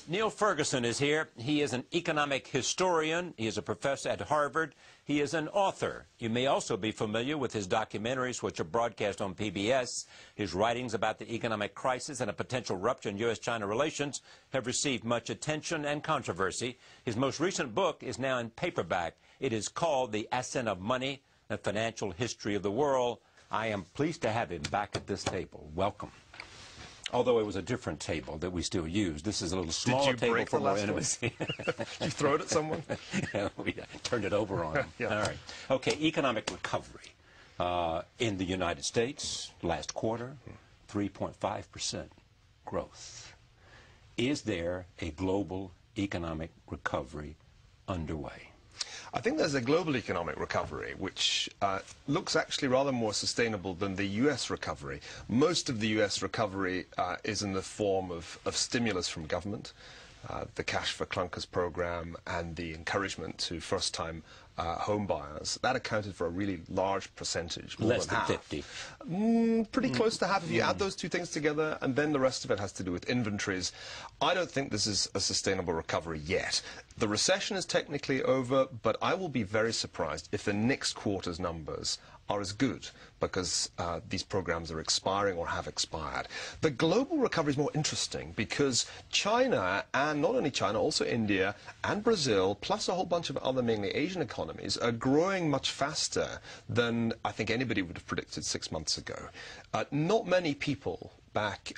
Niall Ferguson is here. He is an economic historian. He is a professor at Harvard. He is an author. You may also be familiar with his documentaries, which are broadcast on PBS. His writings about the economic crisis and a potential rupture in U.S.-China relations have received much attention and controversy. His most recent book is now in paperback. It is called The Ascent of Money, A Financial History of the World. I am pleased to have him back at this table. Welcome. Although it was a different table that we still use. This is a little smaller table for more intimacy. Did you throw it at someone? Yeah, we turned it over on them. Yeah. All right. Okay, economic recovery. In the United States, last quarter, 3.5% growth. Is there a global economic recovery underway? I think there's a global economic recovery which looks actually rather more sustainable than the U.S. recovery. Most of the U.S. recovery is in the form of stimulus from government, the Cash for Clunkers program and the encouragement to first-time home buyers. That accounted for a really large percentage, more Less than than half. 50. Pretty close to half if you add those two things together, and then the rest of it has to do with inventories. I don't think this is a sustainable recovery yet. The recession is technically over, but I will be very surprised if the next quarter's numbers are as good, because these programs are expiring or have expired. The global recovery is more interesting because China, and not only China, also India and Brazil, plus a whole bunch of other mainly Asian economies, are growing much faster than I think anybody would have predicted 6 months ago. Not many people back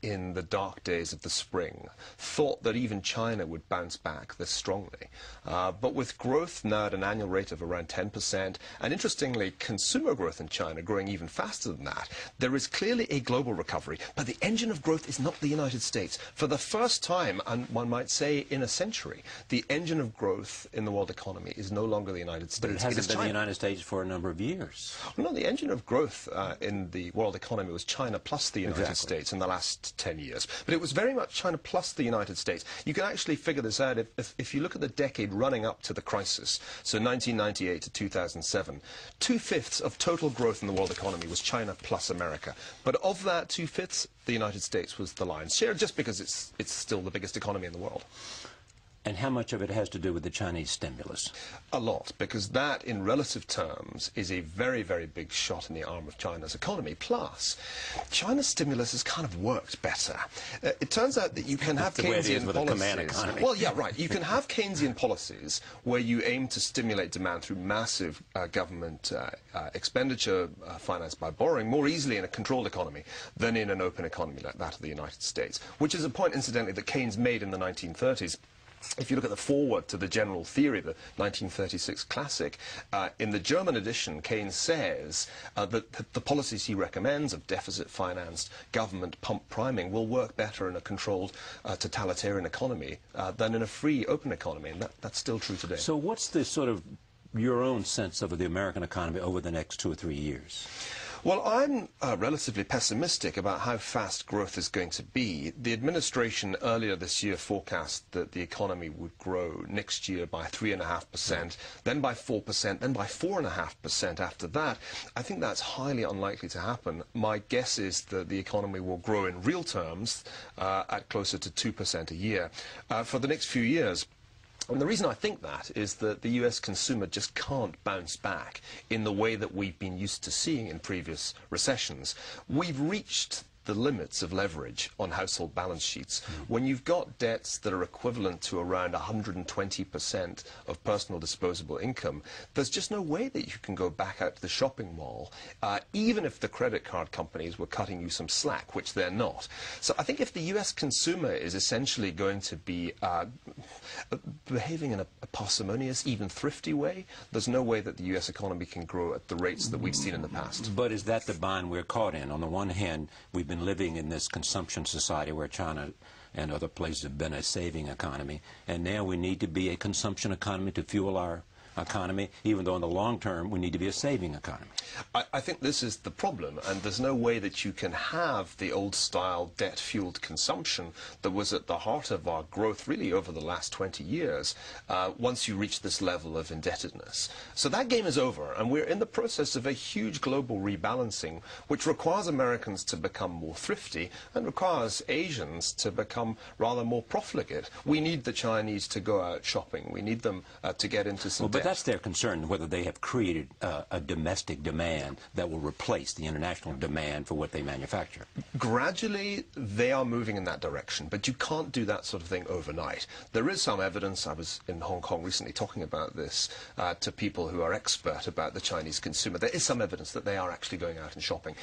in the dark days of the spring thought that even China would bounce back this strongly. But with growth now at an annual rate of around 10%, and interestingly, consumer growth in China growing even faster than that, there is clearly a global recovery. But the engine of growth is not the United States. For the first time, and one might say in a century, the engine of growth in the world economy is no longer the United States. But it hasn't been the United States for a number of years. No, the engine of growth in the world economy was China plus the United States in the last 10 years. But it was very much China plus the United States. You can actually figure this out if you look at the decade running up to the crisis, so 1998 to 2007, 2/5 of total growth in the world economy was China plus America. But of that 2/5, the United States was the lion's share, just because it's still the biggest economy in the world. And how much of it has to do with the Chinese stimulus? A lot, because that, in relative terms, is a very, very big shot in the arm of China's economy. Plus, China's stimulus has kind of worked better. It turns out that you can have Keynesian policies. Well, yeah, right. You can have Keynesian policies where you aim to stimulate demand through massive government expenditure financed by borrowing more easily in a controlled economy than in an open economy like that of the United States, which is a point, incidentally, that Keynes made in the 1930s. If you look at the foreword to the general theory, the 1936 classic, in the German edition, Keynes says that the policies he recommends of deficit-financed government pump priming will work better in a controlled totalitarian economy than in a free, open economy, and that's still true today. So what's the sort of your own sense of the American economy over the next 2 or 3 years? Well, I'm relatively pessimistic about how fast growth is going to be. The administration earlier this year forecast that the economy would grow next year by 3.5%, then by 4%, then by 4.5% after that. I think that's highly unlikely to happen. My guess is that the economy will grow in real terms at closer to 2% a year for the next few years. And the reason I think that is that the US consumer just can't bounce back in the way that we've been used to seeing in previous recessions. We've reached the limits of leverage on household balance sheets. When you've got debts that are equivalent to around 120% of personal disposable income, there's just no way that you can go back out to the shopping mall, even if the credit card companies were cutting you some slack, which they're not. So I think if the US consumer is essentially going to be behaving in a parsimonious, even thrifty way, there's no way that the US economy can grow at the rates that we've seen in the past. But is that the bind we're caught in? On the one hand, we've been living in this consumption society where China and other places have been a saving economy, and now we need to be a consumption economy to fuel our economy, even though in the long term we need to be a saving economy. I think this is the problem, and there's no way that you can have the old-style debt-fueled consumption that was at the heart of our growth really over the last 20 years once you reach this level of indebtedness. So that game is over, and we're in the process of a huge global rebalancing, which requires Americans to become more thrifty and requires Asians to become rather more profligate. We need the Chinese to go out shopping. We need them to get into some debt. But that's their concern, whether they have created a domestic demand that will replace the international demand for what they manufacture. Gradually, they are moving in that direction, but you can't do that sort of thing overnight. There is some evidence, I was in Hong Kong recently talking about this to people who are expert about the Chinese consumer. There is some evidence that they are actually going out and shopping.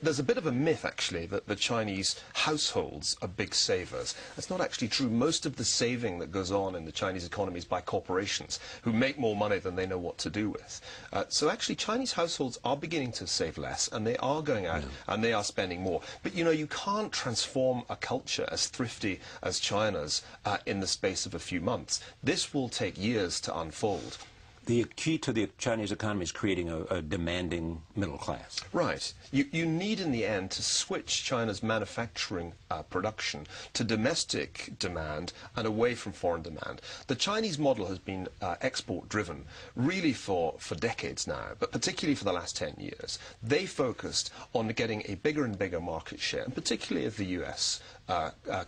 There's a bit of a myth, actually, that the Chinese households are big savers. That's not actually true. Most of the saving that goes on in the Chinese economy is by corporations who make more money than they know what to do with. So actually, Chinese households are beginning to save less, and they are going out and they are spending more. But, you know, you can't transform a culture as thrifty as China's in the space of a few months. This will take years to unfold. The key to the Chinese economy is creating a demanding middle class. Right. You need, in the end, to switch China's manufacturing production to domestic demand and away from foreign demand. The Chinese model has been export-driven, really for decades now, but particularly for the last 10 years. They focused on getting a bigger and bigger market share, and particularly of the US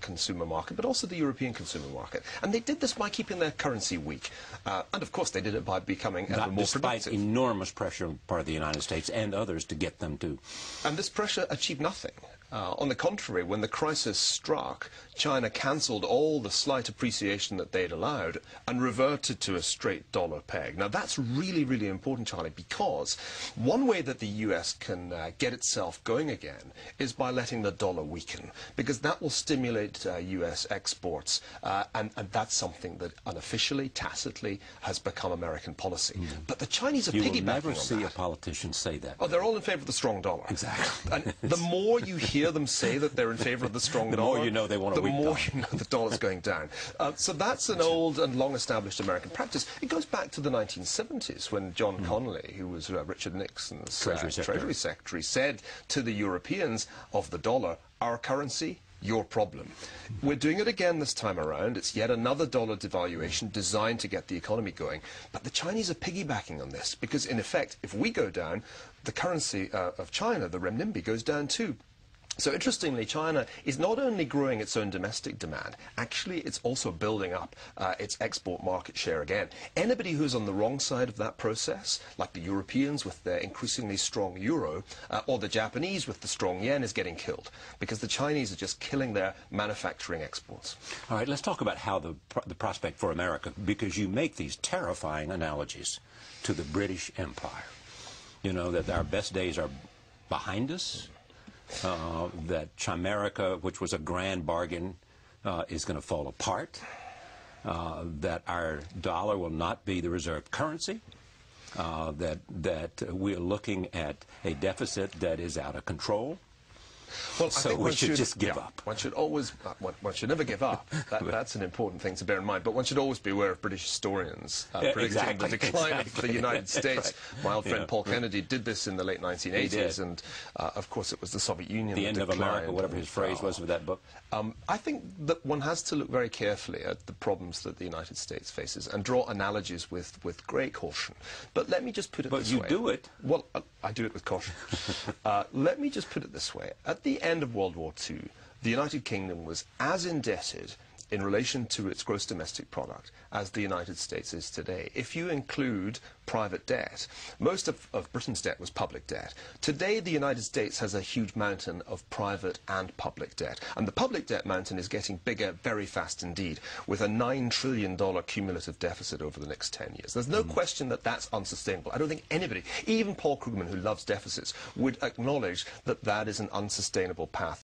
consumer market, but also the European consumer market. And they did this by keeping their currency weak. And, of course, they did it by becoming ever more productive. Despite enormous pressure on the part of the United States and others to get them to. And this pressure achieved nothing. On the contrary, when the crisis struck, China cancelled all the slight appreciation that they'd allowed and reverted to a straight dollar peg. Now, that's really, really important, Charlie, because one way that the US can get itself going again is by letting the dollar weaken, because that will stimulate US exports, and that's something that unofficially, tacitly, has become American policy. But the Chinese are piggybacking on that. You will never see a politician say that. Oh, they're all in favour of the strong dollar. Exactly. And the more you hear them say that they're in favour of the strong dollar, the more you know they want a weak dollar. The more you know the dollar's going down. So that's an old and long-established American practice. It goes back to the 1970s when John Connolly, who was Richard Nixon's Treasury Secretary, said to the Europeans of the dollar, "Our currency, your problem." We're doing it again this time around. It's yet another dollar devaluation designed to get the economy going. But the Chinese are piggybacking on this because, in effect, if we go down, the currency of China, the renminbi, goes down too. So interestingly, China is not only growing its own domestic demand, actually it's also building up its export market share again. Anybody who's on the wrong side of that process, like the Europeans with their increasingly strong euro, or the Japanese with the strong yen, is getting killed, because the Chinese are just killing their manufacturing exports. All right, let's talk about how the prospect for America, because you make these terrifying analogies to the British Empire. You know, that our best days are behind us. That Chimerica, which was a grand bargain, is going to fall apart, that our dollar will not be the reserve currency, that we're looking at a deficit that is out of control. Well, so I think we should just give up. One should always, one should never give up. That's an important thing to bear in mind. But one should always be aware of British historians predicting the decline of the United States. Right. My old friend Paul Kennedy did this in the late 1980s, and of course it was the Soviet Union the that end of America, whatever his phrase was with that book. I think that one has to look very carefully at the problems that the United States faces and draw analogies with great caution. But let me just put it this way. But you do it. Well, I do it with caution. Let me just put it this way. At the end of World War II, the United Kingdom was as indebted in relation to its gross domestic product as the United States is today. If you include private debt, most of Britain's debt was public debt. Today, the United States has a huge mountain of private and public debt. And the public debt mountain is getting bigger very fast indeed, with a $9 trillion cumulative deficit over the next 10 years. There's no question that that's unsustainable. I don't think anybody, even Paul Krugman, who loves deficits, would acknowledge that that is an unsustainable path.